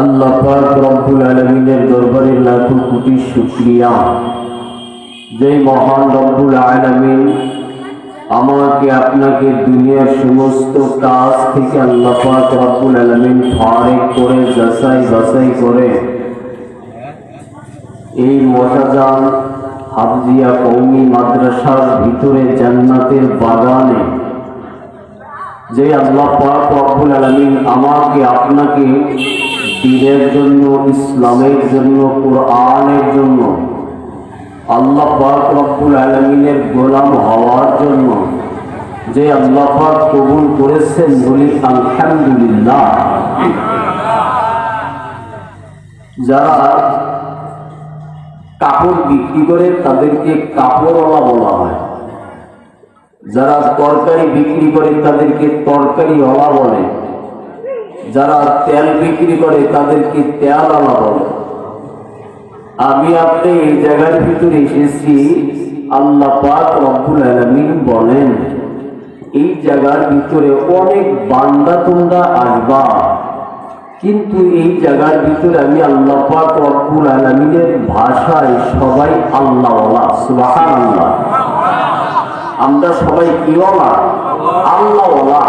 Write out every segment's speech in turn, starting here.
আল্লাহ পাক রব্বুল আলামিনের দরবারে লাখো কোটি শুকরিয়া যে মহান রব্বুল আলামিন আমাকে আপনাকে দুনিয়ার সমস্ত কাজ থেকে আল্লাহ পাক রব্বুল আলামিন ফারেক করে যাচাই করে এই মজাজান হাফজিয়া কওমি মাদ্রাসার ভিতরে জান্নাতের বাগানে যে আল্লাহ পাক রব্বুল আলামিন আমাকে আপনাকে দ্বীনের জন্য, ইসলামের জন্য, কোরআনের জন্য, আল্লাহ পাক রব্বুল আলামিনের গোলাম হওয়ার জন্য যে আল্লাহ পাক কবুল করেছেন, বলি আলহামদুলিল্লাহ। যারা কাপড় বিক্রি করে তাদেরকে কাপড়ওয়ালা বলা হয়, যারা তরকারি বিক্রি করে তাদেরকে তরকারিওয়ালা বলে, যারা তেল বিক্রি করে তাদেরকে তেলওয়ালা বলে। আমি আপনি এই জায়গার ভিতরে এসেছি, আল্লাহ পাক রব্বুল আলামিন বলেন এই জায়গার ভিতরে অনেক বান্দা তোমরা আসবা, কিন্তু এই জায়গার ভিতরে আমি আল্লাহ পাক রব্বুল আলামিনের ভাষায় সবাই আল্লাহওয়ালা। সুবহানাল্লাহ। আমরা সবাই কিওয়ালা? আল্লাহওয়ালা।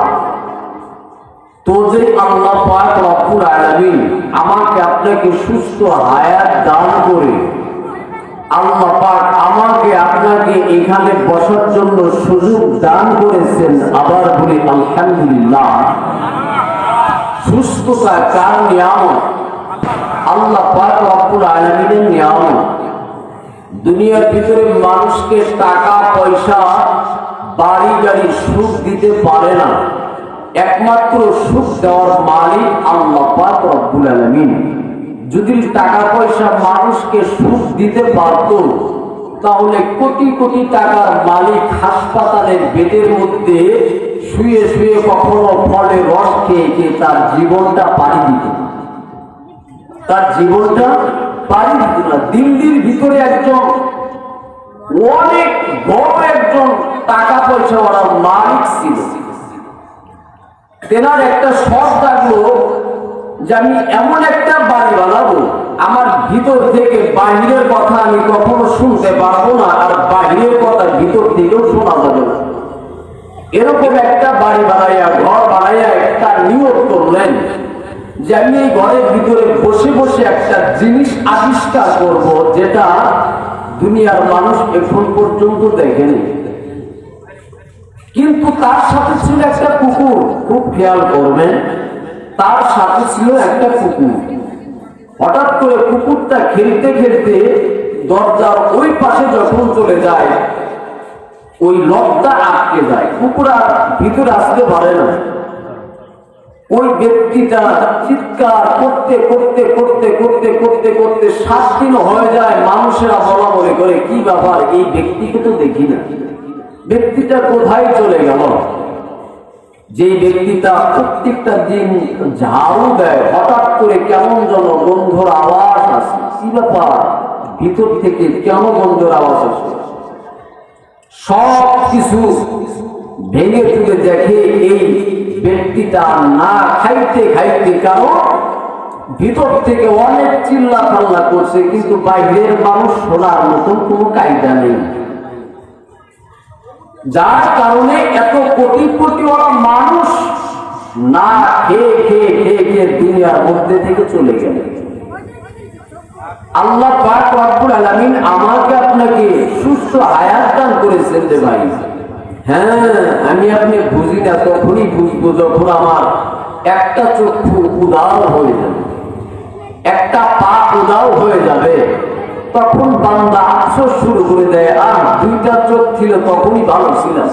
তো যে আল্লাহ পাক রব্বুল আলামিন আমাকে আপনাকে সুস্থ হায়াত দান করে আল্লাহ পাক আমাকে আপনাকে এখানে বসার জন্য সুযোগ দান করেছেন, আবার বলি আলহামদুলিল্লাহ। সুস্থতা কার নিয়ামত? আল্লাহ পাক রব্বুল আলামিনের নিয়ামত। দুনিয়ার ভিতরে মানুষকে টাকা পয়সা বাড়ি গাড়ি সুখ দিতে পারে না, একমাত্র সুখ দেওয়ার মালিক আল্লাহ পাক রব্বুল আলামিন। যদি টাকা পয়সা মানুষকে সুখ দিতে পারত তাহলে কোটি কোটি টাকার মালিক হাসপাতালের বেডের মধ্যে শুয়ে শুয়ে কখনো ফলের রস খেয়ে খেয়ে তার জীবনটা পাড়ি দিত, তার জীবনটা পাড়ি দিত না। দিল্লির ভিতরে একজন অনেক বড় একজন টাকা পয়সা ওরা মালিক ছিল, তেনার একটা শখ থাকলো যে আমি এমন একটা বাড়ি বানাবো আমার ভিতর থেকে বাহিরের কথা আমি কখনো শুনতে পারবো না, আর বাহিরের কথা ভিতর থেকেও শোনা যাবে না। এরকম একটা বাড়ি বানাইয়া, ঘর বানাইয়া একটা নিয়ত করলেন যে আমি এই ঘরের ভিতরে বসে বসে একটা জিনিস আবিষ্কার করব যেটা দুনিয়ার মানুষ এখন পর্যন্ত দেখেনি। কিন্তু তার সাথে ছিল একটা কুকুর, খুব খেয়াল করবেন, তার সাথে ছিল একটা কুকুর। হঠাৎ করে কুকুরটা খেলতে খেলতে দরজার ওই পাশে যখন চলে যায় ওই লকটা আটকে যায়, কুকুর আর ভিতরে আসতে পারে না। ওই ব্যক্তিটা চিৎকার করতে করতে করতে করতে করতে করতে 7 দিন হয়ে যায়। মানুষেরা বলা বলে করে কি ব্যাপার, এই ব্যক্তিকে তো দেখি না, ব্যক্তিটা কোথায় চলে গেল? যে ব্যক্তিটা প্রত্যেকটা দিন ঝাড়ু দেয়, হঠাৎ করে কেমন যেন গন্ধর আওয়াজ আসে। কি ব্যাপার, ভিতর থেকে কেন গন্ধর আওয়াজ আসে? সব কিছু ভেঙে তুলে দেখে এই ব্যক্তিটা না খাইতে খাইতে, কারণ ভিতর থেকে অনেক চিল্লা পাল্লা করছে, কিন্তু বাইরের মানুষ শোনার মতন কোনো কায়দা নেই। যার কারণে এত কোটি কোটি ওরা মানুষ না খেয়ে খেয়ে খেয়ে খেয়ে দুনিয়ার মধ্যে থেকে চলে গেল। আল্লাহ পাক রব্বুল আলামিন আমাকে আপনাকে সুস্থ হায়াত দান করেছেন যে ভাই, হ্যাঁ আমি আপনি বুঝি না, তখনই বুঝবো যখন আমার একটা চক্ষু উদাও হয়ে যাবে, একটা পা উদাও হয়ে যাবে, তখন বান্দা আফসোস শুরু করে দেয়, আর 2টা চোখ ছিল তখনই ভালো ছিলাম,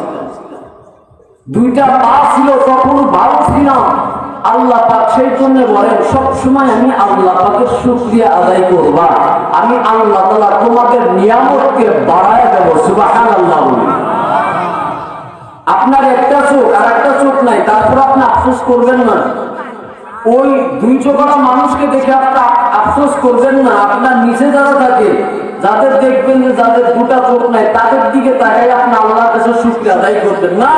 2টা পা ছিল তখনই ভালো ছিলাম। আল্লাহ পাক সেই জন্য বলেন সবসময় আমি আল্লাহ পাকের শুকরিয়া আদায় করবা, আমি আল্লাহ তাআলা তোমাদের নিয়ামতকে বাড়ায় দেব। সুবহানাল্লাহ। আপনার একটা চোখ আর একটা চোখ নাই, তারপর আপনি আফসোস করবেন না। ওই 2 চোখওয়ালা মানুষকে দেখে আপনি আফসোস করবেন না। আপনার নিচে যারা থাকে, যাদের দেখবেন যে যাদের 2টা চোখ নাই, তাদের দিকে তাকাই আপনি আল্লাহর কাছে শুকরিয়া আদায় করবেন না।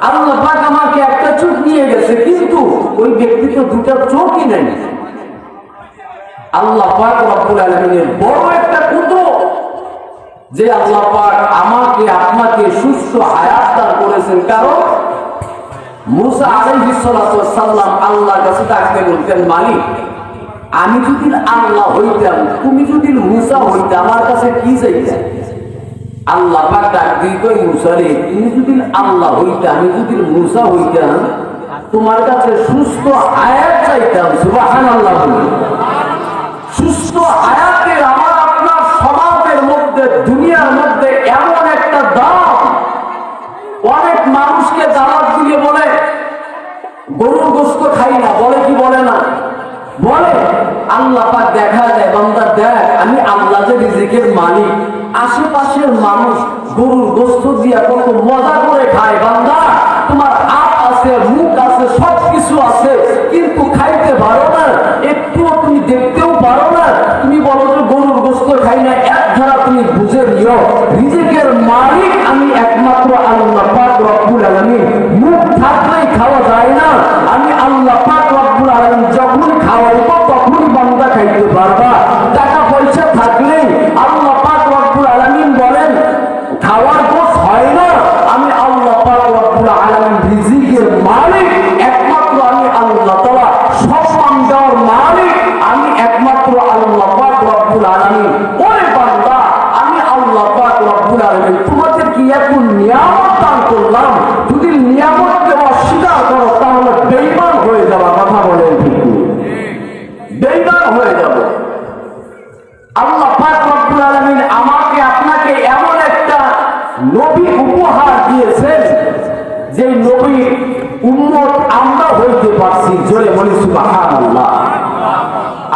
আল্লাহ পাক আমাকে একটা চোখ নিয়ে গেছে, কিন্তু ওই ব্যক্তি তো 2টা চোখই নাই। আল্লাহ পাক রব্বুল আলামিনের বড় একটা কুদরত যে আল্লাহ পাক আমাকে আপনাকে সুস্থ হায়াত দান করেছেন। কারণ মুসা আলাইহিস সালাতু ওয়াস সালাম আল্লাহর কাছে ডাকতে বলতেন, মালিক আমি যদি আল্লাহ হইতাম, তুমি যদি মুসা হইতে আমার কাছে কি চাইতে? আল্লাহ পাক ডাক দিয়ে কই, মুসা রে তুমি যদি আল্লাহ হইতে, আমি যদি মুসা হইতাম তোমার কাছে সুস্থ হায়াত চাইতাম। সুবহানাল্লাহ। সুস্থ হায়াতের আমার আপনার সমাজের মধ্যে, দুনিয়ার মধ্যে এমন একটা দাম। অনেক মানুষকে দাওয়াত দিয়ে বলে গরুর গোশত খাই না, বলে কি বলে না? বলে। আল্লাহ পাক দেখা যায়, বান্দা দেখ আমি আল্লাহ যে রিজিকের মালিক, আশেপাশের মানুষ গরুর গোশত দিয়া কত মজা করে খায়। বান্দা তোমার হাত আছে, মুখ আছে, সবকিছু আছে, কিন্তু খাইতে পারো না, একটুও তুমি দেখতেও পারো না। তুমি বলো যে গরুর গোশত খাই না, এক ধারা তুমি বুঝে নিও রিজিকের মালিক আমি একমাত্র আল্লাহ পাক রব্বুল আলামিন। মুখ থাকলেই খাওয়া যায় না, আমি আল্লাহ পাক রব্বুল আলামিন যখন খাওয়াইব তখনই বান্দা খাইতে পারবা। টাকা পয়সা থাকলেই আল্লাহ পাক রব্বুল আলামিন বলেন খাওয়ার দোষ হয় না, আমি আল্লাহ পাক রব্বুল আলামিন রিজিকের মালিক একমাত্র আমি আল্লাহ তাআলা, সম্মান দেওয়ার মালিক আমি একমাত্র আল্লাহ পাক রব্বুল আলামিন। ওরে বান্দা আমি আল্লাহ পাক রব্বুল আলামিন তোমাদের কি এখন নিয়ামত দান করলাম, যদি নিয়ামতকে অস্বীকার করো তাহলে বেঈমান হয়ে যাওয়া। কথা বলেন ঠিক? বেঈমান হয়ে যাব। আল্লাহ পাক রব্বুল আলামিন আমাকে আপনাকে এমন একটা নবী উপহার দিয়েছেন, যে নবী উম্মত আমরা হইতে পারছি। জোরে বলি সুবহানাল্লাহ।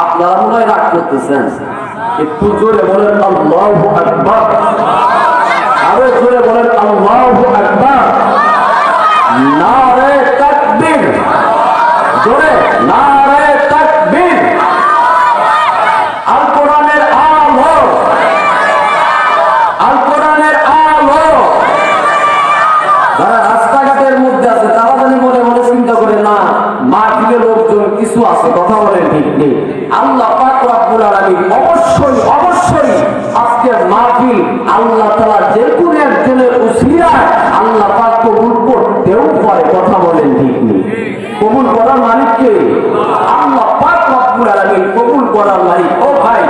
আপনারা মনে হয় রাগ করতেছেন, একটু জোরে বলেন আল্লাহু আকবার। আরো জোরে বলেন আল্লাহু আকবার। নারে তাকবীর। জোরে নারে তাকবীর। আল কোরআনের আলো, আল কোরআনের আলো। যারা রাস্তাঘাটের মধ্যে আছে তারা জানি মনে মনে চিন্তা করে না মাহফিলে লোকজন কিছু আছে। কথা বলেন ঠিক নেই? আল্লাহ পাক রব্বুল আলামিন অবশ্যই অবশ্যই আজকের মাহফিল আল্লাহ তাআলা যে কোনো একজনের উসিলায় আল্লাহ পাক কবুল করতেও পারে। কথা বলেন ঠিক নেই? কবুল করার মালিক কে? আল্লাহ পাক রব্বুল আলামিন কবুল করার মালিক। ও ভাই,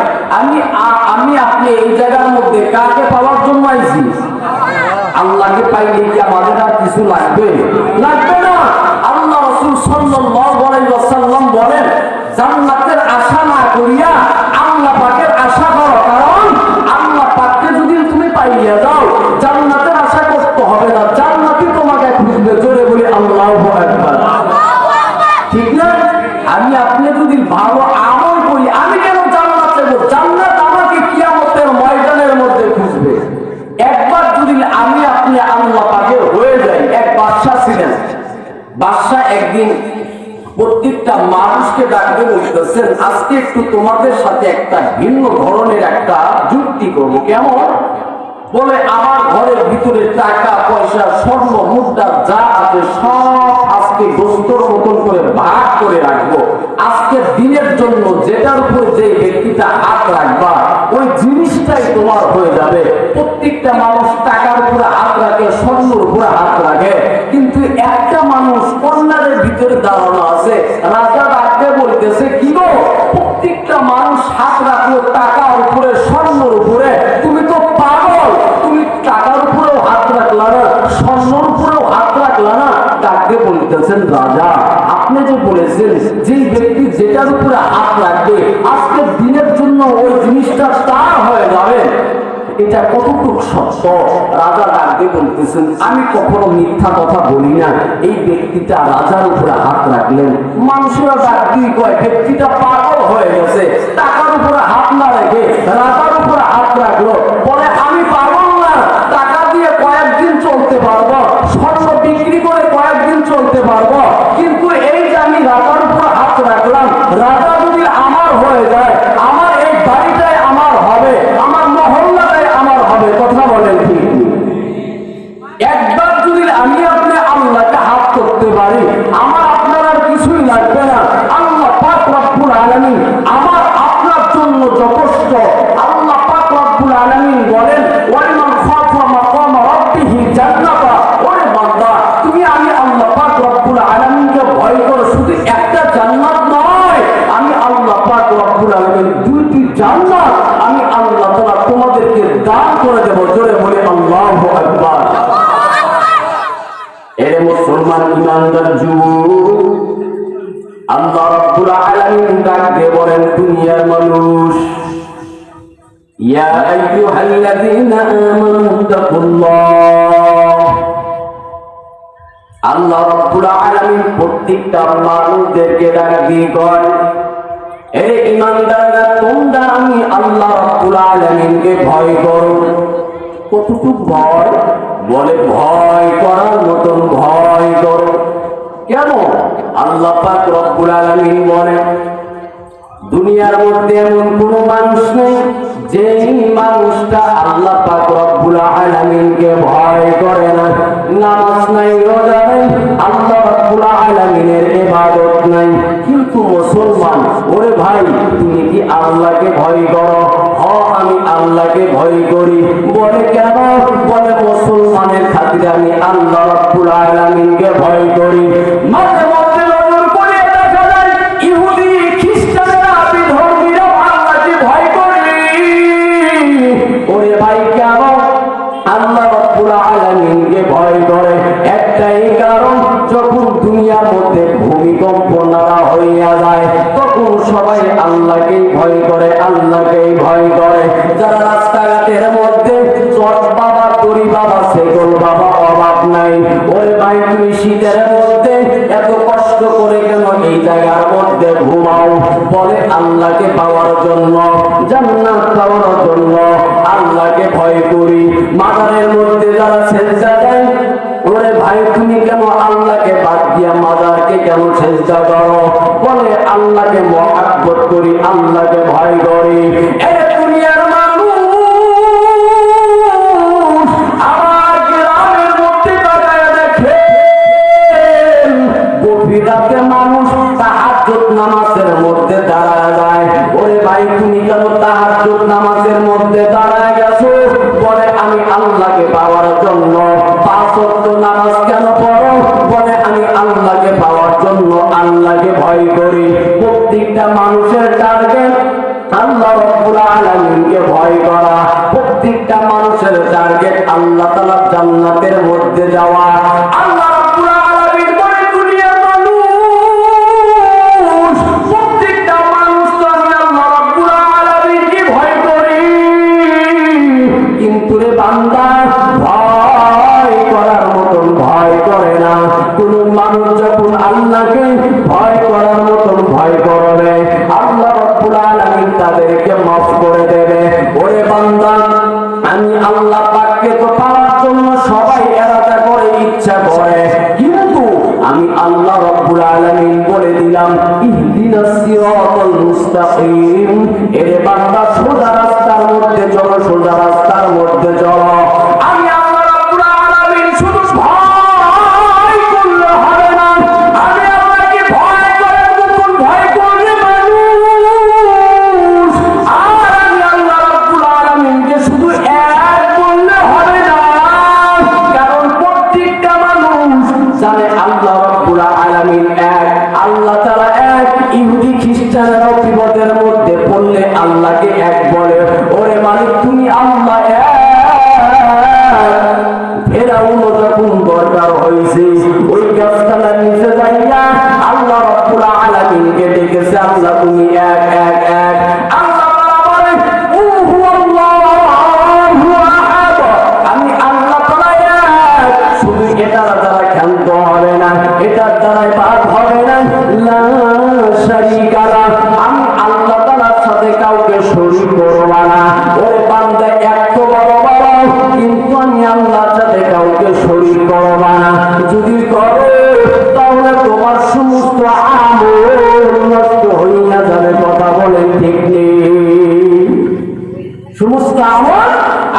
আমি আপনি এই জায়গার মধ্যে কাকে পাওয়ার জন্য আইছি? আল্লাহকে পাইলে কি আমাদের আর কিছু লাগবে? লাগবে না। আল্লাহ রাসূল সাল্লাল্লাহু আলাইহি ওয়াসাল্লাম বলেন, জান্নাতের আশা না করিয়া আল্লাহ পাকের আশা করো। কারণ আল্লাহ পাককে যদি তুমি পাইয়া যাও জান্নাতের আশা করতে হবে না, জান্নাতই তোমাকে খুঁজবে। জোরে বলি আল্লাহু আকবার। ঠিক না? আমি আপনি যদি ভালো আমল করি, আমি কেন জান্নাত চাইব? জান্নাত আমাকে কিয়ামতের ময়দানের মধ্যে খুঁজবে। একবার যদি আমি আপনি আল্লাহ পাকের হয়ে যাই। এক বাদশা ছিলেন, বাদশা একদিন প্রত্যেকটা মানুষকে ডাকবে, বলতেছেন আজকে একটু তোমাদের সাথে একটা ভিন্ন ধরনের একটা যুক্তি করব। কেমন? বলে আমার ঘরের ভিতরে টাকা পয়সা স্বর্ণ মুদ্রা যা আছে সব আজকে গোস্তর মতন করে ভাগ করে রাখবো। আজকের দিনের জন্য যেটার উপর যে ব্যক্তিটা হাত রাখবা ওই জিনিসটাই তোমার হয়ে যাবে। প্রত্যেকটা মানুষ টাকার উপরে হাত রাখে, স্বর্ণের উপরে হাত রাখে, কিন্তু একটা মানুষ কন্যাদের ভিতরে দাঁড়ানো আছে। রাজা ডাকতে বলতেছে, কি গো প্রত্যেকটা মানুষ হাত রাখলো টাকার উপরে, স্বর্ণের উপরে, তুমি তো পাগল, তুমি টাকার উপরেও হাত রাখলা না, স্বর্ণের উপরেও হাত রাখলা না। ডাকতে বলতেছেন, রাজা আপনি যে বলেছেন যে ব্যক্তি যেটার উপরে হাত রাখবে আজকের দিনের জন্য ওই জিনিসটা তার হয়ে যাবে, এটা কতটুকু সত্য? রাজা ডাকতে বলতেছেন, আমি কখনো মিথ্যা কথা বলি না। এই ব্যক্তিটা রাজার উপরে হাত রাখলেন। মানুষেরা ডাক দিয়ে কয় ব্যক্তিটা পাগল হয়ে গেছে, টাকার উপরে হাত না রেখে রাজার উপরে হাত রাখলো। বলে আমি পাগল না, টাকা দিয়ে কয়েকদিন চলতে পারবো, স্বর্ণ বিক্রি করে কয়েকদিন চলতে পারবো, কিন্তু এই যে আমি রাজার উপরে হাত রাখলাম, রাজা যদি আমার হয়ে যায়, আমার এই বাড়িটাই আমার হবে, আমার মহল্লাটাই আমার হবে। কথা বলেন ঠিক? একবার যদি আমি আপনি আল্লাহকে হাত করতে পারি, আমার আপনার আর কিছুই লাগবে না। আল্লাহ পাক রব্বুল আলামিন আমার আপনার ইমানদার যুবক, আল্লাহ রাব্বুল আলামিন ডাক দিয়ে বলেন, দুনিয়ার মানুষ, ইয়া আইয়ুহাল্লাযীনা আমানু তাকুল্লাহ। আল্লাহ রাব্বুল আলামিন প্রত্যেকটা মানুষদেরকে ডাক দিয়ে কয়, এ ইমানদাররা, তোমরা আমি আল্লাহ রাব্বুল আলামিনকে ভয় করো। কতটুকু ভয়? বলে ভয় করার মতন ভয় করো। কেন? আল্লাহ পাক রব্বুল আলামিন বলেন, দুনিয়ার মধ্যে এমন কোন মানুষ নেই যে মানুষটা আল্লাহ পাক রব্বুল আলামিনকে ভয় করে না। নামাজ নাই, রোজা নাই, আল্লাহ রব্বুল আলামিনের ইবাদত নাই, কিন্তু মুসলমান। ওরে ভাই, তুমি কি আল্লাহকে ভয় করো? আমি আল্লাহকে ভয় করি। বলে কেন? বলে মুসলমানের খাতিরে আমি আল্লাহ রাব্বুল আলামিনকে ভয় করি। মাঝে মধ্যে নজর করে দেখা যায় ইহুদি খ্রিস্টানরা বিধর্মীরা আল্লাহকে ভয় করে। ওরে ভাই, কেন আল্লাহ রাব্বুল আলামিনকে ভয় করে? একটাই কারণ, যখন দুনিয়ার মধ্যে ভূমিকম্প নাড়া হইয়া যায় তখন সবাই আল্লাহকেই ভয় করে, আল্লাহকেই ভয় করে। যারা রাস্তাঘাটের মধ্যে চট বাবা, দড়ি বাবা, সেগল বাবা অভাব নাই। ওরে ভাই, তুমি শীতের মধ্যে এত কষ্ট করে কেন এই জায়গার মধ্যে ঘুমাও? বলে আল্লাহকে পাওয়ার জন্য, জান্নাত পাওয়ার জন্য আল্লাহকে ভয় করি। মাজারের মধ্যে যারা সেজদা দেয়, ওরে ভাই, তুমি কেন আল্লাহকে বাদ দিয়া মাজারকে কেন সেজদা করো? বলে আল্লাহকে মহব্বত করি, আল্লাহকে ভয় করি। এই দুনিয়ার মানুষ, আমার গ্রামের মধ্যে তাকায় দেখে, গভীর রাতে মানুষ তাহাজ্জুদ নামাজের মধ্যে দাঁড়ায় যায়। ওরে ভাই, তুমি কেন তাহাজ্জুদ নামাজের মধ্যে দাঁড়ায় গেছো? বলে আমি আল্লাহকে পাওয়ার জন্য। পাঁচ ওয়াক্ত নামাজ কেন পড়ো? বলে আমি আল্লাহকে পাওয়ার জন্য, আল্লাহকে ভয় করি। প্রত্যেকটা মানুষের টার্গেট আল্লাহ রাব্বুল আলামিনকে ভয় করা। প্রত্যেকটা মানুষের টার্গেট আল্লাহ তাআলার জান্নাতের মধ্যে যাওয়া। আল্লাহ রাব্বুল আলামিন বলে, দুনিয়ার মানুষ, প্রত্যেকটা মানুষ তো আমি আল্লাহ রাব্বুল আলামিনকে ভয় করি, কিন্তু রে বান্দা, ভয় করার মতন ভয় করে না। কোন মানুষ যখন আল্লাহকে ভয় করার মতন ভয় করবে, আল্লাহ রাব্বুল আলামিন তাদেরকে মাফ করে দেবে। ওরে বান্দা, আমি আল্লাহ পাককে তো পাওয়ার জন্য সবাই এরাটা করে, ইচ্ছা করে, কিন্তু আমি আল্লাহ রাব্বুল আলামিন বলে দিলাম, ইহদিনাস সিরাতাল মুস্তাকিম। এরে বান্দা, সোজা রাস্তার মধ্যে চলো, সোজা রাস্তার মধ্যে চলো। আমি আল্লাহ রাব্বুল আলামিন শুধু ভয় করলে হবে না, আমি আল্লাহকে ভয় করে কোন ভয় করলে মানুষ, আর আমি আল্লাহ রাব্বুল আলামিনকে শুধু এক বললে হবে না। কারণ প্রত্যেকটা মানুষ জানে আল্লাহ রাব্বুল আলামিন এক, আল্লাহ তাআলা এক। ইহুদি খ্রিস্টানরা বিপদের মধ্যে পড়লে আল্লাহকে এক বলে। ওরে মালিক, তুমি আল্লাহ এক। ফেরাউন যখন দরকার হয়েছে, ওই গাছতলার নিচে যাইয়া আল্লাহ রাব্বুল আলামিনকে ডেকেছে, আল্লাহ তুমি এক, এক, এক। আল্লাহ বলে, আমি আল্লাহ তাআলা এক। শুধু এটার দ্বারা ক্ষান্ত হবে না, এটার দ্বারাই পাপ হবে না। লা শারীকা লাহ, আমি আল্লাহ তাআলার সাথে কাউকে শরীক করব না। ওরে বান্দা, এক তো বড় বড়, কিন্তু আমি আল্লাহর সাথে কাউকে শরীক করব না। যদি করো তাহলে তোমার সমস্ত আমল নষ্ট হইয়া যাবে। কথা বলেন ঠিক নেই? সমস্ত আমল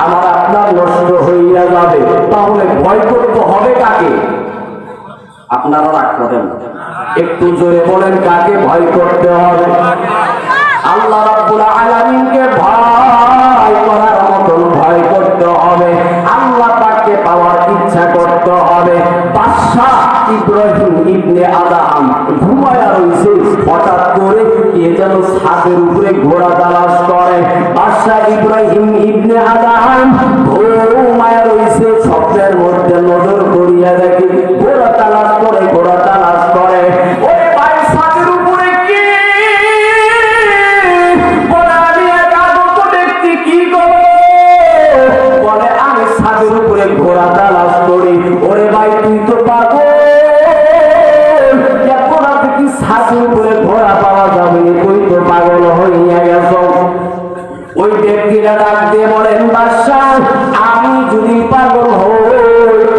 আমার আপনার নষ্ট হইয়া যাবে। তাহলে ভয় করতে হবে কাকে? আপনারা রাগ করেন, একটু জোরে বলেন, কাকে ভয় করতে হবে? আল্লাহ রাব্বুল আলামিনকে ভয় করার মতন ভয় করতে হবে। আল্লাহ পাককে পাওয়ার ইচ্ছা করতে হবে। বাদশাহ ইব্রাহিম ইবনে আদহাম ঘুমায়া রইছে, হঠাৎ করে কে যেন ছাদের উপরে ঘোড়া তালাশ করে। বাদশাহ ইব্রাহিম ইবনে আদহাম ঘুমায়া রইছে, স্বপ্নের মধ্যে নজর করিয়া দেখে ঘোড়া তালাশ করে, ঘোড়া বাদশা, আমি যদি পাগল হই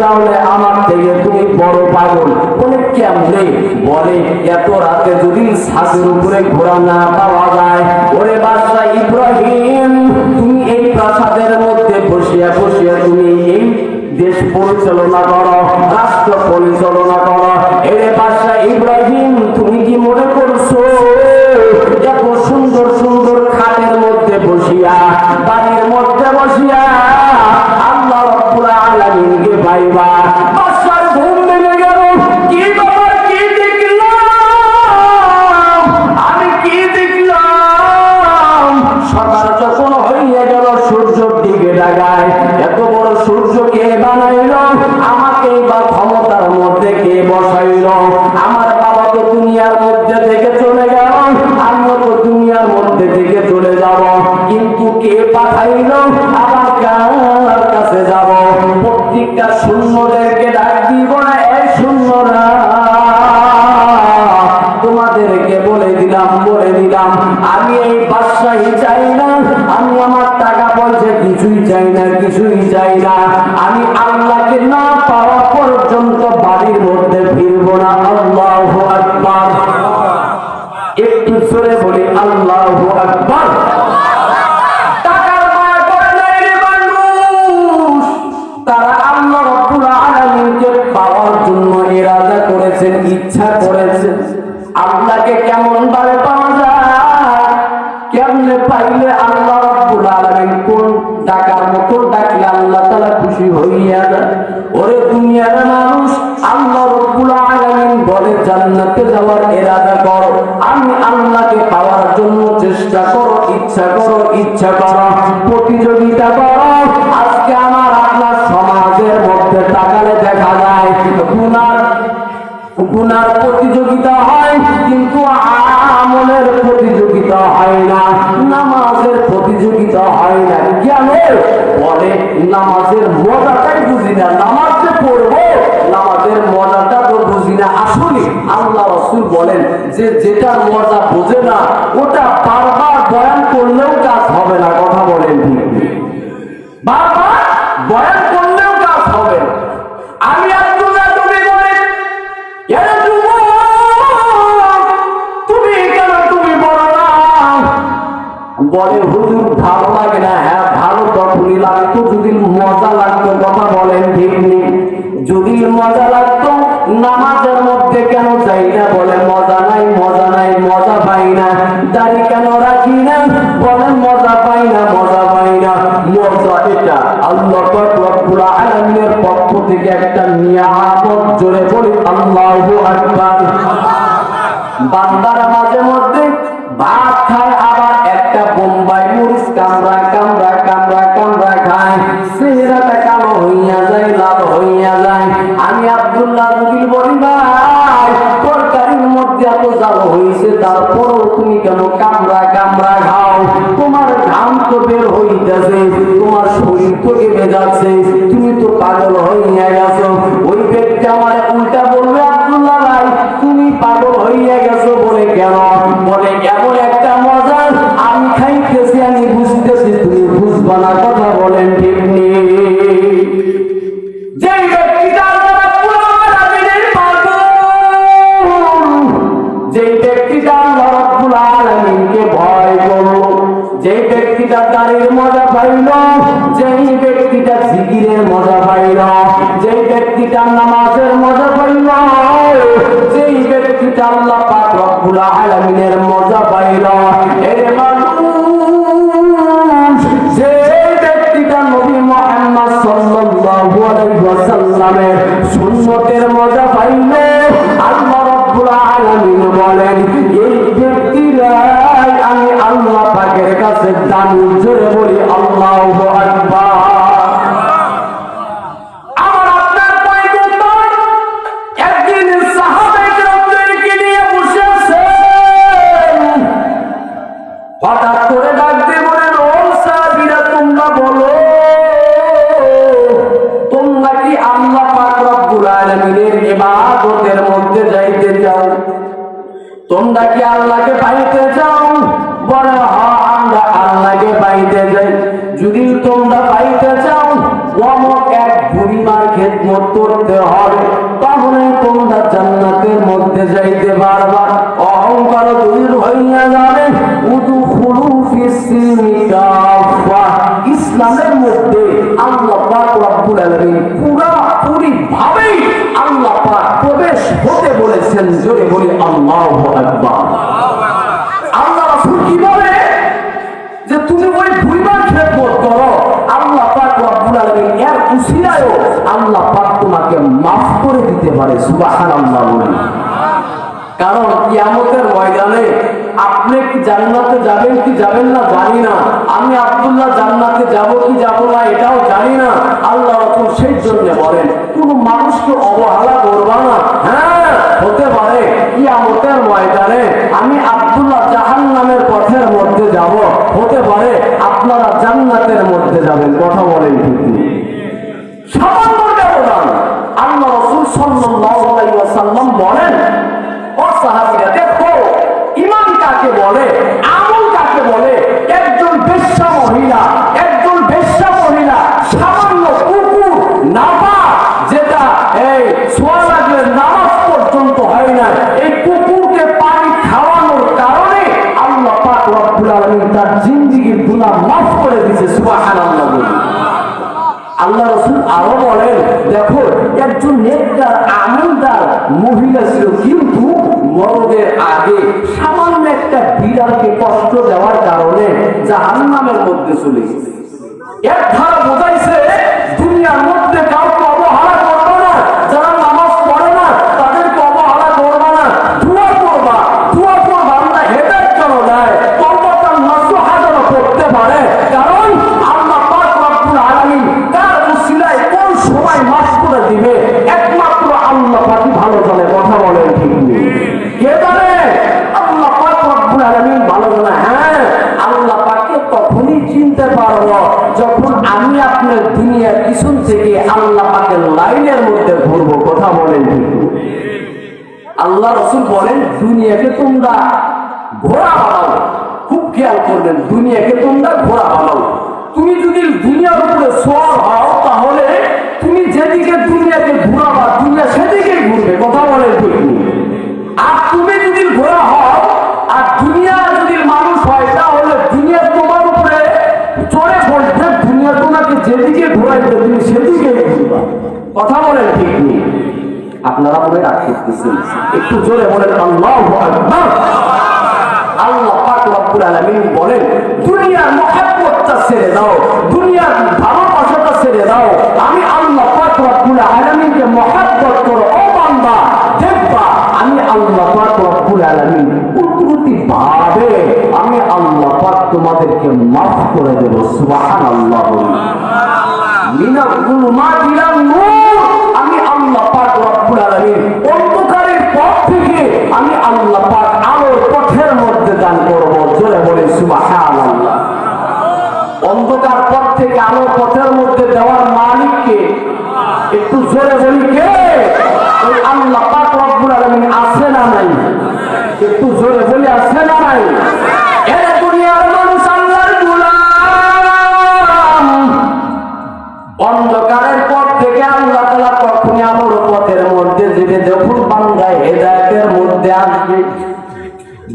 তাহলে আমার থেকে তুমি বড় পাগল। বলে কেমনে? বলে এত রাতে যদি ছাদের উপরে ঘোড়া না পাওয়া যায়, ওরে বাদশা ইব্রাহিম, তুমি এই প্রাসাদের মধ্যে বসিয়া বসিয়া তুমি এই দেশ পরিচালনা করো, রাষ্ট্র পরিচালনা করো। এরে বাদশা ইব্রাহিম, তুমি কি মনে করছো এত সুন্দর সুন্দর খাটের মধ্যে বসিয়া, বাড়ির মধ্যে বসিয়া আল্লাহ রাব্বুল আলামিনকে পাইবা? বাদশার ঘুম ভেঙে গেল। কি ব্যাপার? কি দেখলাম আমি? কি দেখলাম? সকাল যখন হইয়া গেল, সূর্যের দিকে ডাগায়। এত বড় সূর্য কে বানাইল? আমাকে বা ক্ষমতার মধ্যে কে বসাইল? আমার বাবা তো দুনিয়ার মধ্যে থেকে চলে গেল, আমিও তো দুনিয়ার মধ্যে থেকে চলে যাব, কিন্তু কে পাঠাইল? আমার কার কাছে যাব? প্রত্যেকটা শূন্যদেরকে ডাক দিব না, এই শূন্যরা তোমাদেরকে বলে দিলাম আমি এই বাদশাহী চাই না, আমি আমার টাকা পয়সা কিছুই চাই না, কিছুই চাই না। আমি আল্লাহকে না পাওয়া পর্যন্ত বাড়ির মধ্যে ফিরব না। আল্লাহু আকবার। একটু জোরে বলি আল্লাহু আকবার। টাকার মায়া করে নাই রে মানুষ, তারা আল্লাহ রাব্বুল আলামিনকে পাওয়ার জন্য ইরাদা করেছেন, ইচ্ছা করেছেন। আল্লাহকে কেমন ভাবে পাওয়া যায়? কেমনে পাইলে আল্লাহ রাব্বুল আলামিন কোন ডাকার মতো ডাকলে আল্লাহ তাআলা খুশি হইয়া যায়? ওরে দুনিয়ার মানুষ, আল্লাহ রাব্বুল আলামিন বলে জান্নাতে যাওয়ার ইরাদা করো, আমি আল্লাহকে পাওয়ার জন্য চেষ্টা করো, ইচ্ছা করো, ইচ্ছা করো, প্রতিযোগিতা করো। আজকে আমার আপনার সমাজের মধ্যে তাকালে দেখা যায় গুনার প্রতিযোগিতা হয়, কিন্তু আমলের প্রতিযোগিতা হয় না, নামাজের প্রতিযোগিতা হয় না। কেন? বলে নামাজের মজাটাই বুঝি না, নামাজ যে পড়বো নামাজের মজাটা তো বুঝি না। আসলে আল্লাহ রাসূল বলেন যে যেটার মজা বোঝে না ওটা বারবার বয়ান করলেও কাজ হবে না। কথা বলেন ঠিক? বারবার বয়ান করলেও কাজ হবে না। আমি আব্দুল্লাহ তুমি বলেন, তুমি কেন তুমি বলো না? বলে হুজুর ভালো লাগে না। হ্যাঁ, ভালো তখনই লাগতো যদি মজা লাগতো। কথা বলেন ঠিক নেই? যদি মজা লাগতো নামাজের মধ্যে কেন যাই না? বলে মজা নাই, মজা নাই, মজা পাই না। দাড়ি কেন রাখি না? বলে মজা পাই না, মজা পাই না। মজা এটা আল্লাহ পাক রব্বুল আলামিনের পক্ষ থেকে একটা নিয়ামত। জোরে বলি আল্লাহু আকবার। বান্দারা মাঝে মধ্যে ভাত খায়, আবার একটা বোম্বাই মরিচ কামড়া কামড়া কামড়া কামড়া খায়, চেহারাটা কালো হইয়া যায়, লাল হইয়া যায়। আমি আব্দুল্লাহ যদি বলি ভাই তরকারির মধ্যে এত জাল হয়েছে, তারপরও তুমি কেন কামড়া কামড়া খাও? তোমার ঘাম তো বের হইতেছে, তোমার শরীর তো কেঁপে যাচ্ছে, তুমি তো পাগল হইয়া গেছো। ওই ব্যক্তি আমার উল্টা বলবে, আব্দুল্লাহ ভাই তুমি পাগল হইয়া গেছো বলে কেন? বলে এমন একটা মজা আমি খাইতেছি, আমি বুঝতেছি, তুমি বুঝবা না। কথা বলেন ঠিক নেই? যে ব্যক্তিটা আল্লাহ রাব্বুল আলামিনের পাগল, যে ব্যক্তিটা আল্লাহ রাব্বুল আলামিনকে ভয় করল, যে ব্যক্তিটা দাড়ির মজা পাইল, যেই ব্যক্তিটা জিকিরের মজা পাইল, যেই ব্যক্তিটা নামাজের মজা পাইল, যেই ব্যক্তিটা আল্লাহ পাক রব্বুল আলামিনের মজা পাইল, এর মানুষ যে ব্যক্তিটা নবী মুহাম্মদ সাল্লাল্লাহু আলাইহি ওয়াসাল্লামের সুন্নতের মজা পাইল, আল্লাহ রাব্বুল আলামিন বলেন এই ব্যক্তিরাই আমি আল্লাহ পাকের কাছে দামি। জোরে বলি আল্লাহু আকবার। হঠাৎ করে ডাকতে বলেন, ও সাহাবীরা তোমরা বলো, তোমরা কি আল্লাহ পাক রব্বুল আলামিনের ইবাদতের মধ্যে যাইতে চাও? তোমরা কি আল্লাহকে পাইতে চাও? বলে হ্যাঁ, আমরা আল্লাহকে পাইতে চাই। তোমরা পাইতে চাও অমক এক বুড়িমার খেদমত করতে হবে, তাহলে তোমরা জান্নাতের মধ্যে যাইতে পারবা। অহংকার দূর হইয়া যাবে। উদখুলু ফিস-সিলমি কাফা, ইসলামের মধ্যে আল্লাহ পাক রব্বুল আলামিন পুরোপুরি ভাবেই আল্লাহ পাক প্রবেশ হতে বলেছেন। জোরে বলি আল্লাহু আকবার। আল্লাহ রাসূল কি বলে যে তুমি ওই বুড়িমার খেদমত করো, আল্লাহ পাক রব্বুল আলামিন এর উসিলায়ও আল্লাহ পাক তোমাকে মাফ করে দিতে পারে। সুবহানাল্লাহ বলি। কারণ কিয়ামতের ময়দানে আপনি কি জান্নাতে যাবেন কি যাবেন না জানি না, আমি আব্দুল্লাহ জান্নাতে যাব কি যাব না এটাও জানি না। আল্লাহ রাসূল সেই জন্য বলেন কোন মানুষকে অবহেলা করবা না। হ্যাঁ, হতে পারে কিয়ামতের ময়দানে আমি আব্দুল্লাহ জাহান্নামের পথের মধ্যে যাব, হতে পারে আপনারা জান্নাতের মধ্যে যাবেন। কথা বলেন ঠিক সামান্য ব্যবধান। আল্লাহ রাসূল সাল্লাল্লাহু আলাইহি ওয়াসাল্লাম বলেন, ও সাহাবীরা দেখো ঈমান কাকে বলে, আমল কাকে বলে। একজন বেশ্যা মহিলা, একজন বেশ্যা মহিলা সামান্য কুকুর নাপাক, যেটা এই সোয়া লাগলে নামাজ পর্যন্ত হয় না, এই কুকুরকে পানি খাওয়ানোর কারণে আল্লাহ পাক রব্বুল আলামিন তার জিন্দেগির গুনাহ মাফ করে দিয়েছে। সুবহানাল্লাহ। আল্লাহ রাসূল আরো বলেন দেখো একজন নেককার আমলদার মহিলা ছিল, কিন্তু মরণের আগে সামান্য একটা বিড়ালকে কষ্ট দেওয়ার কারণে জাহান্নামের মধ্যে চলে গেছে। এক ধারা বোঝাইছে দুনিয়ার মধ্যে কাউকে অবহেলা করবে না, যারা নামাজ পড়ে না তাদেরকে অবহেলা করবে না, দোয়া করবা। দোয়া করবা আল্লাহ হেদায়েত যেন দেয়, তওবাতান নাসুহা যেন করতে পারে। কারণ আল্লাহ পাক রব্বুল আলামিন তার উসিলায় কোন সময় মাফ করে দিবে একমাত্র আল্লাহ পাকই ভালো জানে। কথা বলেন ঠিক কে জানে? আল্লাহ পাক রব্বুল আলামিন ভালো জানে। হ্যাঁ, আল্লাহ পাককে তখনই চিনতে পারবো যখন আমি আপনার দুনিয়ার পিছন থেকে আল্লাহ পাকের লাইনের মধ্যে ঘুরবো। কথা বলেন ঠিক। আল্লাহ রাসূল বলেন দুনিয়াকে তোমরা ঘোড়া বানাও। খুব খেয়াল করবেন, দুনিয়াকে তোমরা ঘোড়া বানাও। তুমি যদি দুনিয়ার উপরে সওয়ার হও তাহলে তুমি যেদিকে দুনিয়াকে ঘুরাবা দুনিয়া সেদিকেই ঘুরবে। কথা বলেন ঠিক। আর তুমি যদি ঘোড়া হও আর দুনিয়া যদি মানুষ হয় তাহলে দুনিয়া তোমার উপরে চড়ে পড়বে, দুনিয়া তোমাকে যেদিকে ঘোরাইবে তুমি সেদিকেই ঘুরবা। কথা বলেন ঠিক নেই? আপনারা মনে রাখ করতেছেন, একটু জোরে বলেন আল্লাহু আকবার। আল্লাহ পাক রব্বুল আলামিন বলেন দুনিয়ার মহব্বতটা ছেড়ে দাও, দুনিয়ার ভালোবাসাটা ছেড়ে দাও। আমি আল্লাহ পাক রব্বুল আলামিনকে মহব্বত করো। ও বান্দা দেখবা আমি আল্লাহ পাক রব্বুল আলামিন কুদরতি ভাবে আমি আল্লাহ পাক তোমাদেরকে মাফ করে দেব। সুবহানাল্লাহ। মিনাল যুলুমাতি ইলান নূর, আমি আল্লাহ পাক রব্বুল আলামিন অন্ধকারের পথ থেকে আমি আল্লাহ পাক আলোর পথের মধ্যে দান করব। জোরে বলে সুবহানাল্লাহ। অন্ধকার পথ থেকে আলোর পথের মধ্যে দেওয়ার মালিককে একটু জোরে বলি কে? ওই আল্লাহ পাক রব্বুল আলামিন আছে না নাই? একটু জোরে বলি আছে না নাই? এর দুনিয়ার মানুষ আল্লাহর গোলাম। অন্ধকারের পথ থেকে আল্লাহ তাআলা কখনো আলোর পথের মধ্যে যেতে যখন বান্দা হেদায়েতের মধ্যে আসবে,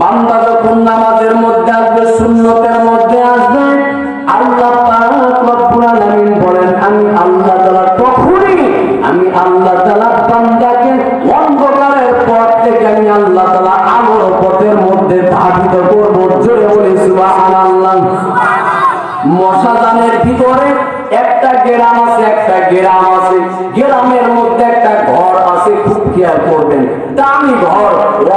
বান্দা যখন নামাজের মধ্যে আসবে, সুন্নতের মধ্যে আসবে, আল্লাহ পাক রব্বুল আলামিন বলেন আমি আল্লাহ তাআলা তখনই আমি আল্লাহ তাআলা বান্দাকে অন্ধকারের পথ থেকে আমি আল্লাহ তাআলা আলোর পথের মধ্যে ধাবিত করব। জোরে বলি সুবহানাল্লাহ। মশাদানের ভিতরে একটা গ্রাম আছে, একটা গ্রাম আছে, গ্রামের মধ্যে একটা ঘর আছে। খুব খেয়াল করবেন, দামি ঘর,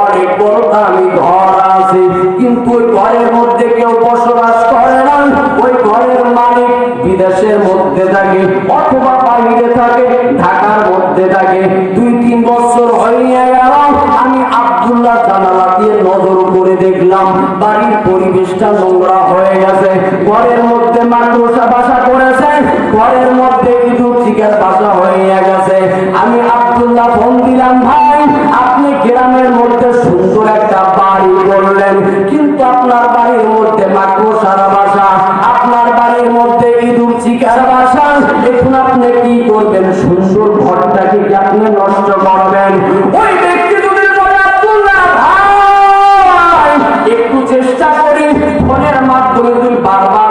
অনেক বড় দামি ঘর আছে, কিন্তু ওই ঘরের মধ্যে কেউ বসবাস করে না। ওই ঘরের মালিক বিদেশের মধ্যে থাকে অথবা বাইরে থাকে, ঢাকার মধ্যে থাকে। 2-3 বছর হয়ে গেল আমি আব্দুল্লাহ জানালা দিয়ে নজর করে দেখলাম বাড়ির পরিবেশটা নোংরা হয়ে গেছে, ঘরের মধ্যে মাকড়সা বাসা করেছে, ঘরের মধ্যে ইঁদুর চিকার বাসা হয়ে গেছে। আমি আব্দুল্লাহ ফোন দিলাম, ভাই আপনি গ্রামের মধ্যে সুন্দর একটা বাড়ি করলেন, কিন্তু আপনার বাড়ির মধ্যে মাকড়সার বাসা, আপনার বাড়ির মধ্যে ইঁদুর চিকার ভাইয়ার বাসা, এখন আপনি কি করবেন? সুন্দর ঘরটাকে কি আপনি নষ্ট করবেন? ওই ব্যক্তি যদি বলে আব্দুল্লাহ ভাই একটু চেষ্টা করি, ফোনের মাধ্যমে যদি বারবার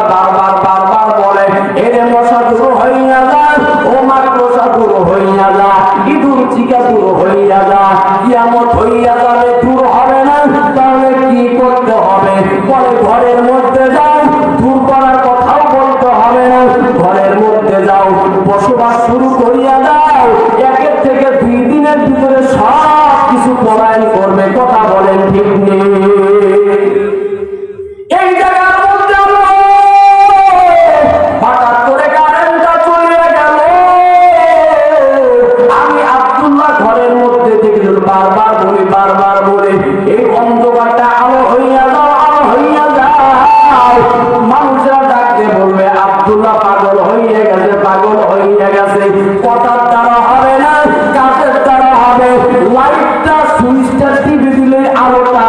বলে এদের মশা দূর হইয়া যায়, ও মাকড়সা দূর হইয়া যায়, ইঁদুর চিকা দূর হইয়া যায়, কিয়ামত হইয়া যাবে, দূর হবে না, তাহলে কি করতে হবে? পরে ঘরের মধ্যে যাও, দূর করার কথাও বলতে হবে না, ঘরের মধ্যে যাও, বসবাস শুরু করিয়া দাও, 1 থেকে 2 দিনের ভিতরে সব কিছু পলায়ন করবে। কথা বলেন ঠিক নেই? এই জায়গার মধ্যে হঠাৎ করে কারেন্টটা চলে গেল। আমি আব্দুল্লাহ ঘরের মধ্যে থেকে বারবার বলি এই অন্ধকারটা আলো হইয়া যাও, আলো হইয়া যাও। মানুষরা ডাকতে বলবে আব্দুল্লাহ পাগল হইয়া গেছে, পাগল হইয়া গেছে। কথার দ্বারা হবে না, কাজের দ্বারা হবে। লাইটটা সুইচটা টিপে দিলে আলোটা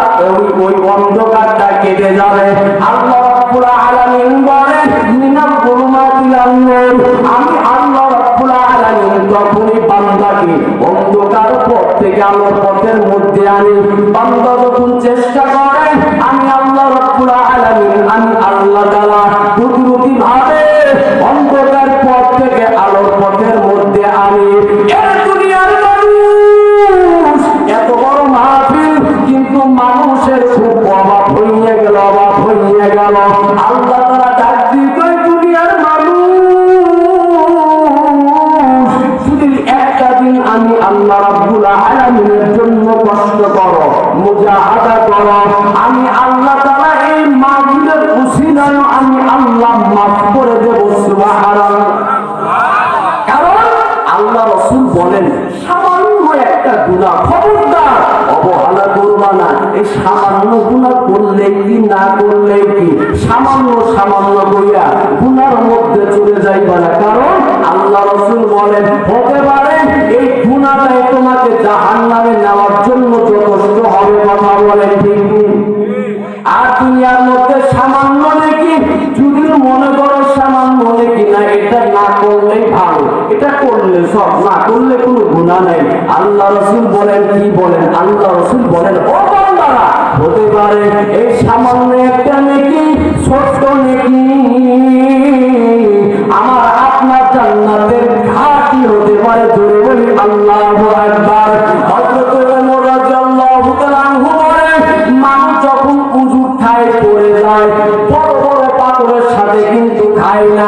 ওই অন্ধকারটা কেটে যাবে। আল্লাহ রাব্বুল আলামিন বলেন মিনাল যুলুমাতিল নূর, আমি আল্লাহ রাব্বুল আলামিন যখনই বান্দাকে অন্ধকার পথ থেকে আলোর পথের মধ্যে আনি, বান্দা যখন চেষ্টা করে, আমি আল্লাহ রাব্বুল আলামিন, আমি আল্লাহ তাআলা কুদরতি ভাবে অন্ধকার পথ থেকে আলোর পথের মধ্যে আনি। এই দুনিয়ার মানুষ এত বড় মাহফিল, কিন্তু মানুষের খুব অভাব হইয়া গেল, অভাব হইয়া গেল। আল্লাহ তাআলা ডাক দিতে দুনিয়ার মানুষ যদি একটা দিন আমি আল্লাহ রাব্বুল আলামিনের জন্য কষ্ট করো, মুজাহাদা করো, আমি আল্লাহ তাআলা এই মাহফিলের উসিলায় আমি আল্লাহ মাফ করে দেব। সুবহানাল্লাহ। কারণ আল্লাহ রাসূল বলেন সামান্য একটা গুনাহ, খবরদার অবহেলা করবা না। এই সামান্য গুনাহ করলে কি না করলে কি, সামান্য কইরা গুনার মধ্যে চলে যাইবা না। কারণ আল্লাহ রাসূল বলেন হতে পারে এই গুনাহটাই তোমাকে জাহান্নামে নেওয়ার জন্য যথেষ্ট হবে। কথা বলেন ঠিক? আর দুনিয়ার মধ্যে সামান্য নাকি যদি মনে করো সামান্য নাকি না, এটা না করলেই ভালো, এটা করলে সব, না করলে কোনো গুনাহ নাই। আল্লাহ রাসূল বলেন কি বলেন? আল্লাহ রাসূল বলেন ও বান্দারা, হতে পারে এই সামান্য একটা নাকি, ছোট্ট নাকি আমার আপনার জান্নাতের ঘাটি হতে পারে। জোরে বলি আল্লাহু আকবার। হযরত ওমর রাদিয়াল্লাহু তাআলা আনহু বলেন মানুষ যখন উযু খায় পড়ে যায়, বড় বড় পাথরের সাথে কিন্তু খায় না,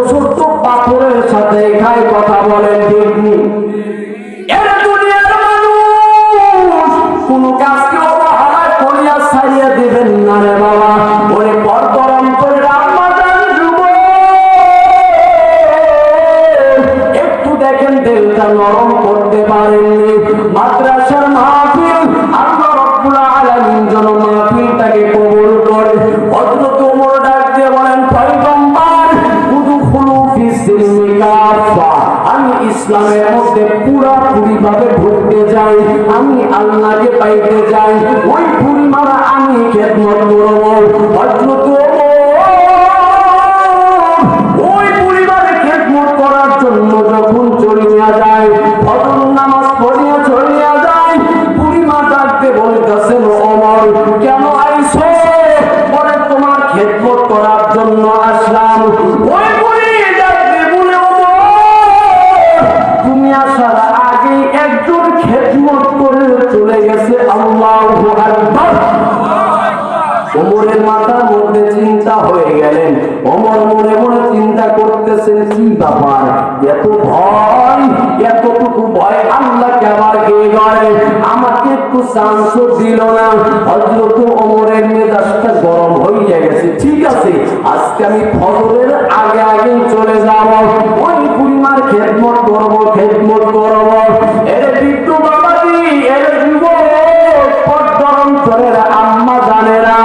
ছোট পাথরের সাথে খায়। কথা বলেন ঠিক নেই? এর দুনিয়ার মানুষ কোন কাজকে অবহেলা করিয়া ছাড়িয়া দিবেন না রে বাবা। ওরে পরপরম করে রাম্মা জান যুবক, একটু দেখেন দিলটা নরম করতে পারেননি। মাদ্রাসার মাহফিল আল্লাহ রাব্বুল আলামিন যেন মাহফিলটাকে কবুল করে। হযরত ওমর ডাক দিয়ে বলেন পয়গম্বর উদখুলু ফিস সিলমি কাফা, আমি ইসলামের মধ্যে পুরোপুরি ভাবে ঢুকতে চাই, আমি আল্লাহকে পাইতে চাই, ওই পরিমাণ আমি খেদমত করব। হযরত ওই পরিবারে খেদমত করার জন্য যখন চলিয়া যায়, ফজর নামাজ পড়িয়া চলিয়া যায়, বুড়িমা ডাকতে বলতেছেন ওমর কেন আইছো? বলে তোমার খেদমত করার জন্য আসলাম। ওই বুড়ি ডাকতে বলে ওমর তুমি আসার আগে একজন খেদমত করে চলে গেছে। আল্লাহু আকবার। ওমরের মাথার মধ্যে চিন্তা হয়ে গেলেন। ওমর মনে মনে চিন্তা করতেছেন কি ব্যাপার, এত ভয়, এতটুকু ভয় আল্লাহকে আবার কে করে, আমাকে একটু চান্সও দিল না। হযরত ওমরের মেজাজটা গরম হয়ে গেছে। ঠিক আছে, আজকে আমি ফজরের আগে চলে যাব, ওই পরিমাণ খেদমত করব। এর বৃদ্ধ বাবাজি, এর যুবক পদ্মরম চলের আম্মা জানেরা,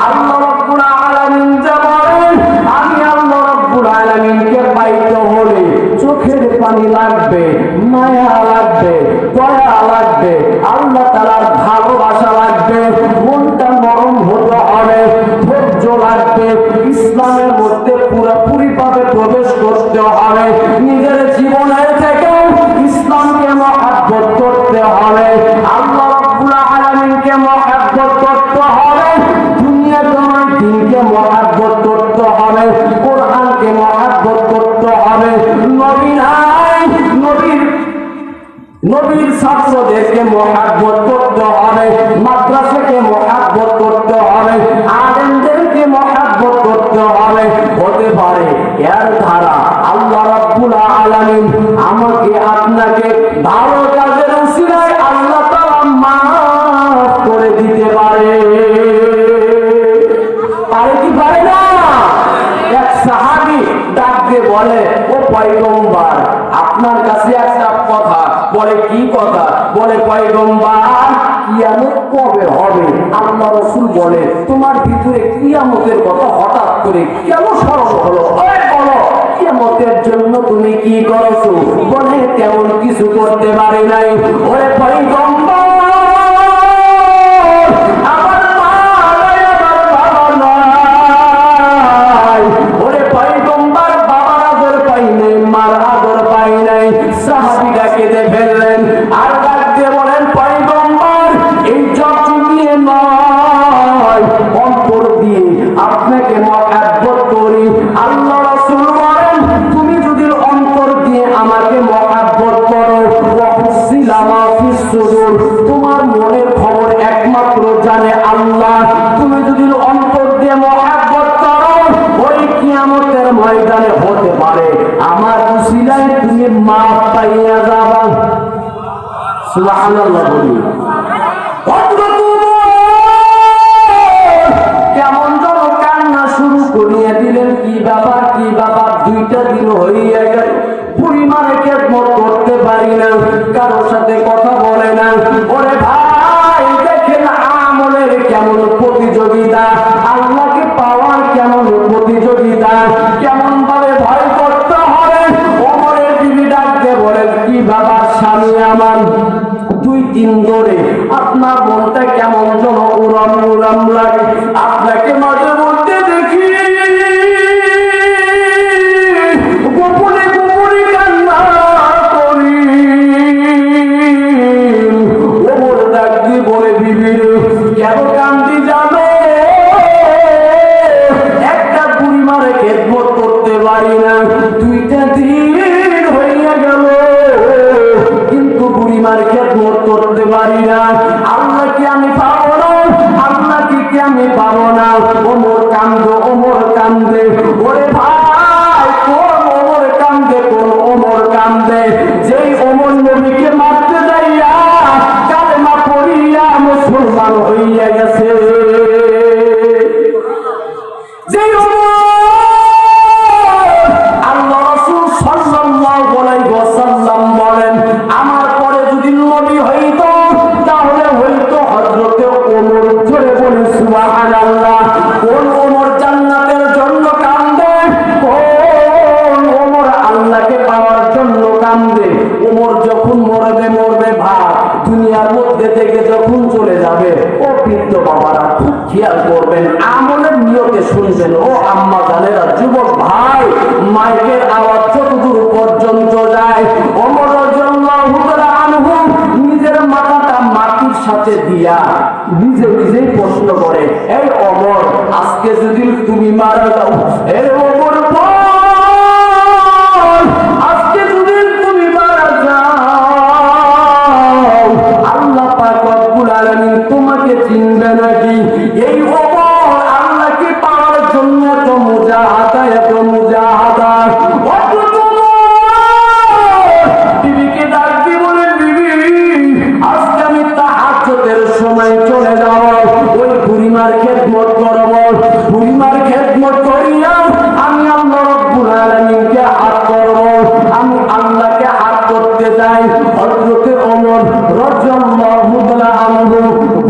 আল্লাহ রাব্বুল আলামিন জানেন আমি আল্লাহ রাব্বুল আলামিনকে পাইতে হলে চোখের পানি লাগবে, মায়া লাগবে, দয়া লাগবে, আল্লাহ তাআলার ভালোবাসা লাগবে, মনটা নরম হতে হবে, ধৈর্য লাগবে, ইসলামের মধ্যে পুরোপুরি ভাবে প্রবেশ হবে। নবী নাই, নবীর ছাত্রদেরকে মহাব্বত করতে হবে, মাদ্রাসাকে মহাব্বত করতে হবে, আলেমদেরকে মহাব্বত করতে হবে। হতে পারে এর দ্বারা আল্লাহ রাব্বুল আলামিন আমাকে আপনাকে ভালো কাজের উসিলায় আল্লাহ তাআলা মাফ করে দিতে পারে। পারে কি পারে না? এক সাহাবী ডাক দিয়ে বলে, ও পয়গম্বর, আপনার কাছে একটা কথা। বলে, কি কথা? বলে, পয়গম্বর, কিয়ামত কবে হবে? আল্লাহ রাসূল বলে, তোমার ভিতরে কিয়ামতের কথা হঠাৎ করে কেন স্মরণ হলো? বলো, কিয়ামতের জন্য তুমি কি করেছো? বলে, তেমন কিছু করতে পারি নাই। ওরে পয়গম্বর, তোমার মনের খবর একমাত্র জানে আল্লাহ। তুমি যদি অন্তর দিয়ে মহাব্বত করো, ওই কিয়ামতের ময়দানে হতে পারে আমার উসিলায় তুমি মাফ পাইয়া যাবা। সুবহানাল্লাহ বলি। কেমন যেন কান্না শুরু করিয়া দিলেন। কি ব্যাপার, কি ব্যাপার? 2টা দিন হইয়া গেল, পরিমাণে খেদমত করতে পারি না, কারোর সাথে কথা বলে না। ওরে ভাই, দেখেন আমলের কেমন প্রতিযোগিতা, আল্লাহকে পাওয়ার কেমন প্রতিযোগিতা, কেমন ভাবে ভয় করতে হবে। ওমরের বিবি ডাকতে বলেন, কি ব্যাপার স্বামী আমার, 2 দিন ধরে আপনার মনটা কেমন যেন উড়াম উড়াম লাগে, আপনাকে মাঝে মধ্যে দেখি গোপনে গোপনে কান্না করি। ওমর ডাক দিয়ে বলে, বিবি কেন কান্দি জানো? একটা বুড়িমারে খেদমত করতে পারি না, 2টা দিন হইয়া গেল, কিন্তু বুড়িমার খেদমত করতে পারি না। আল্লাহকে আমি পাবো না, আল্লাহকে কি আমি পাবো না? ওমর কান্দে, ওমর কান্দে। ওরে ভাই, কোন ওমর কান্দে, কোন ওমর কান্দে? যেই ওমর নবীকে মারতে যাইয়া কালেমা পড়িয়া মুসলমান হইয়া গেছে। যেই আল্লাহ রাসূল সাল্লাল্লাহু আলাইহি ওয়াসাল্লাম বলেন, আমার পরে যদি নবী হইতো তাহলে হইতো হযরতে ওমর। জোরে বলি সুবহানাল্লাহ। কোন ওমর জান্নাতের জন্য কান্দে, কোন ওমর আল্লাহকে পাওয়ার জন্য কান্দে। ওমর যখন মরবে মরবে ভাই, দুনিয়ার মধ্যে থেকে যখন চলে যাবে, ও বৃদ্ধ বাবারা খুব খেয়াল করবেন, আমলের নিয়তে শুনবেন। ও আম্মা জানেরা, যুবক ভাই, মাইকের আওয়াজ যতদূর পর্যন্ত যায়, ওমর রাদিয়াল্লাহু তাআলা আনহু নিজের মাথাটা মাটির সাথে দিয়া নিজে নিজেই প্রশ্ন করে, এই ওমর, আজকে যদি তুমি মারা যাও, এই ওমর বল, আজকে যদি তুমি মারা যাও, আল্লাহ পাক রব্বুল আলামিন তোমাকে চিনবে নাকি? এই ওমর আল্লাহকে পাওয়ার জন্য এত মুজাহাদা, এত মুজাহাদা। বিবিকে ডাক দিয়ে বলেন, বিবি, আজকে আমি তাহাজ্জুদের সময় চলে যাব, ওই বুড়িমার খেদমত করব, বুড়িমার খেদমত করিয়া আমি আল্লাহ রাব্বুল আলামিনকে হাত করব, আমি আল্লাহকে হাত করতে চাই। হযরতে ওমর রাদিয়াল্লাহু তাআলা আনহু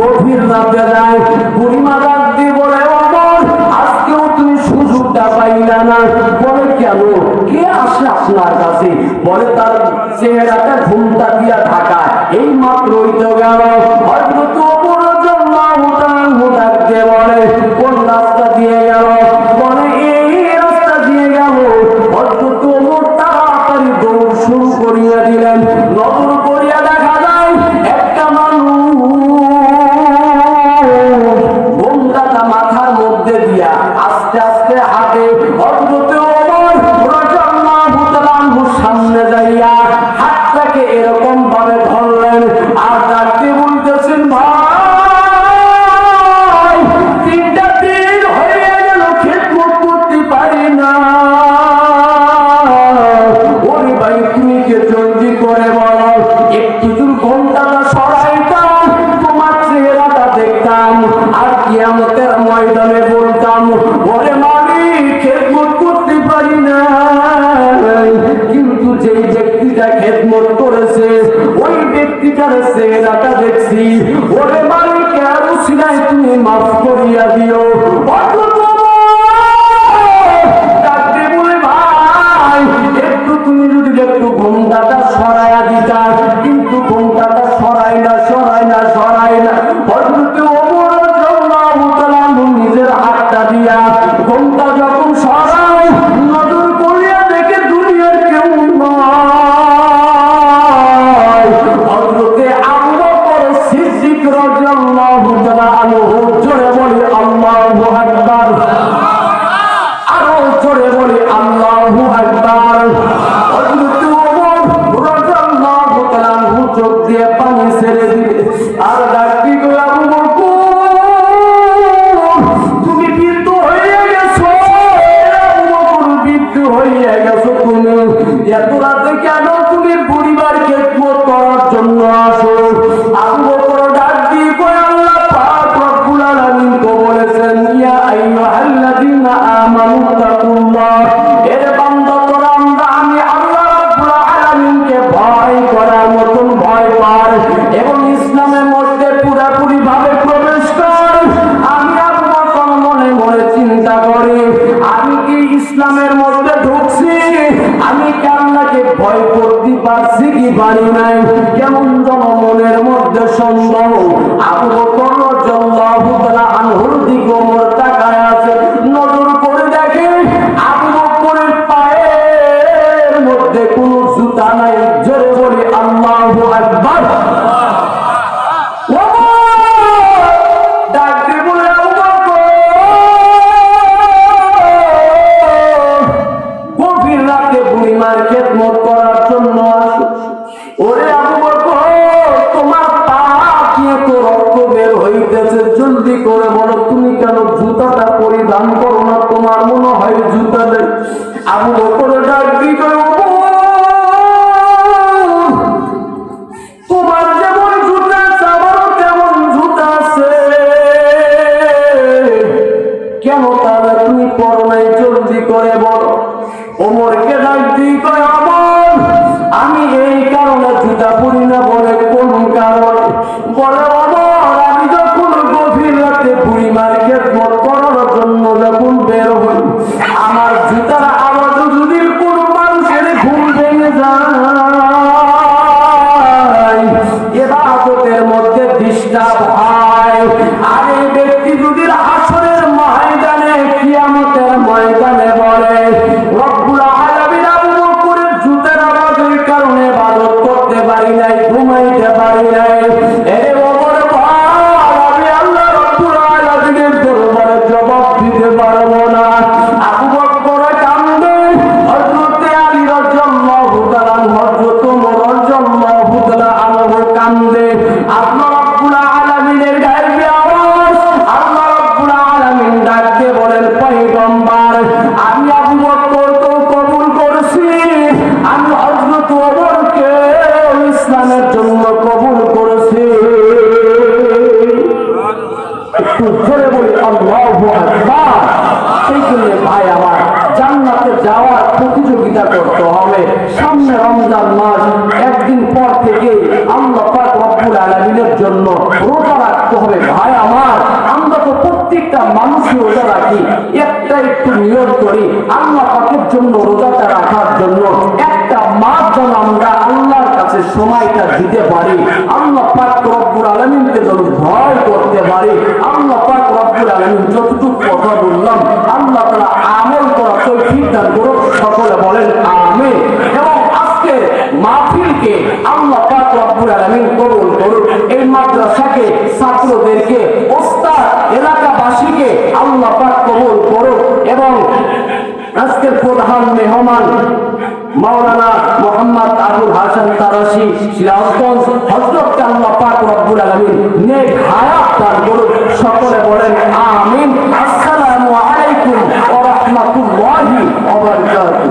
গভীর রাতে যায়, বুড়িমা ডাক দিয়ে বলে, ওমর, আজকেও তুমি সুযোগটা পাইলা না। বলে, কেন? কে আসে আপনার কাছে? বলে, তার চেহারাটা ঘুমটা দিয়া ঢাকা, এই মাত্রই তো গেল। হযরত ওমর রাদিয়াল্লাহু তাআলা ডাক দিয়ে বলে, কোন রাস্তা দিয়ে গেল? বলে, এই রাস্তা দিয়ে গেল। হযরত ওমর তাড়াতাড়ি দৌড় শুরু করিয়া দিলেন। নজর করিয়া দেখা যায় একটা মানুষ গোমরাটা মাথার মধ্যে দিয়া আস্তে আস্তে হাঁটে। হযরত ওমর রাদিয়াল্লাহু এত রাতে কেন তুমি পরিবার খেদমত করার জন্য আসো? আবু বকর ডাক দিয়ে কয়, আল্লাহ পাক রব্বুল আলামিন তো বলেছেন, ইয়া আইয়ুহাল্লাযীনা আমানু তাকুল্লাহ, এর বান্দা তোরা আমি আল্লাহ রব্বুল আলামিনকে ভয় করার মতন ভয় পার এবং ইসলামের মধ্যে পুরোপুরি ভাবে প্রবেশ কর। আমি আবু বকর মনে মনে চিন্তা করি, আমি কি ইসলামের মধ্যে ঢুকছি, আমি কি আল্লাহকে ভয় করতে পারছি কি পারি নাই? কেমন যেন মনের মধ্যে সন্দেহ। আবু বকর রাদিয়াল্লাহু তাআলা আনহুর দিকে ওমর তাকায় আছে, নজর করে দেখে আবু বকরের পায়ের মধ্যে কোনো জুতা নাই। জোরে বলি আল্লাহু আকবার। ডাক দিয়ে বলে, আবু বকর গভীর রাতে বুড়িমার খেদমত করার জন্য আসো। ওরে আবু বকর, তোমার পা দিয়ে তো রক্ত বের হইতেছে, জলদি করে বলো তুমি কেন জুতাটা পরিধান করো না? তোমার মনে হয় জুতা নেই। আবু বকর ডাক দিয়ে কয়, তোমার যেমন জুতা আছে আমারও তেমন জুতা আছে, কেন তাহলে তুমি পরো নাই? জলদি করে বলো। ওমরকে ডাক দিয়ে কয়, ওমর, আমি এই কারণে জুতা পরি না। বলে কোন কারণে? বলে, ওমর, আমি যখন গভীর রাতে বুড়িমার খেদমত করার জন্য যখন বের হই, আমার জুতার আওয়াজ যদি কোনো মানুষের ঘুম ভেঙে যায়, ইবাদতের মধ্যে ডিস্টার্ব হয়। আর এই ব্যক্তি যদি হাসরের ময়দানে, কিয়ামতের ময়দানে বলে, রব্বুল আলামিন আবু বকরের জুতার আওয়াজের কারণে ইবাদত করতে পারি নাই, ঘুমাইতে পারি নাই, এই ওমর বল, আমি আল্লাহ রব্বুল আলামিনের দরবারে জবাব দিতে পারবো না। আবু বকর কান্দে, হযরতে আলী রাদিয়াল্লাহু তাআলা, হযরত ওমর রাদিয়াল্লাহু তাআলা আনহু কান্দে। আল্লাহ রব্বুল আলামিনের গায়েবী আওয়াজ, আল্লাহ রব্বুল আলামিন ডাকতে বলেন, পয়গম্বর, আমি আবু বকর তো কবুল করছি, আমি হযরত ওমরকে ইসলামের জন্য কবুল করেছি। একটু জোরে বলি আল্লাহু আকবার। সেই জন্য ভাই আমার, জান্নাতে যাওয়ার প্রতিযোগিতা করতে হবে। সামনে রমজান মাস, একদিন পর থেকে আল্লাহ পাক রব্বুল আলামিনের জন্য রোজা রাখতে হবে। ভাই আমার, আমরা তো প্রত্যেকটা মানুষই রোজা রাখি, একটা একটু নিয়ত করি আল্লাহ পাকের জন্য রোজাটা রাখার জন্য। একটা মাস যেন আমরা আল্লাহর কাছে সময়টা দিতে পারি, আল্লাহ পাক রব্বুল আলামিনকে যেন ভয় করতে পারি। আল্লাহ পাক রব্বুল আলামিন যতটুকু কথা বললাম, আল্লাহ তাআলা আমল করা তৌফিক দান করুন। সকলে বলেন আমিন। এবং আজকে মাহফিলকে আল্লাহ পাক রব্বুল আলামিন কবুল করুন। এই মাদ্রাসাকে, ছাত্রদেরকে, ওস্তাদ, এলাকাবাসীকে আল্লাহ পাক কবুল করুন। এবং আজকের প্রধান মেহমান মাওলানা মোহাম্মদ আবুল হাসান তারাশি, সিরাজগঞ্জ, হযরতকে আল্লাহ পাক রব্বুল আলামিন নেক হায়াত দান করুন। সকলে বলেন আমিন। আসসালামু আলাইকুম ওয়া রাহমাতুল্লাহি ওয়া বারাকাতুহু।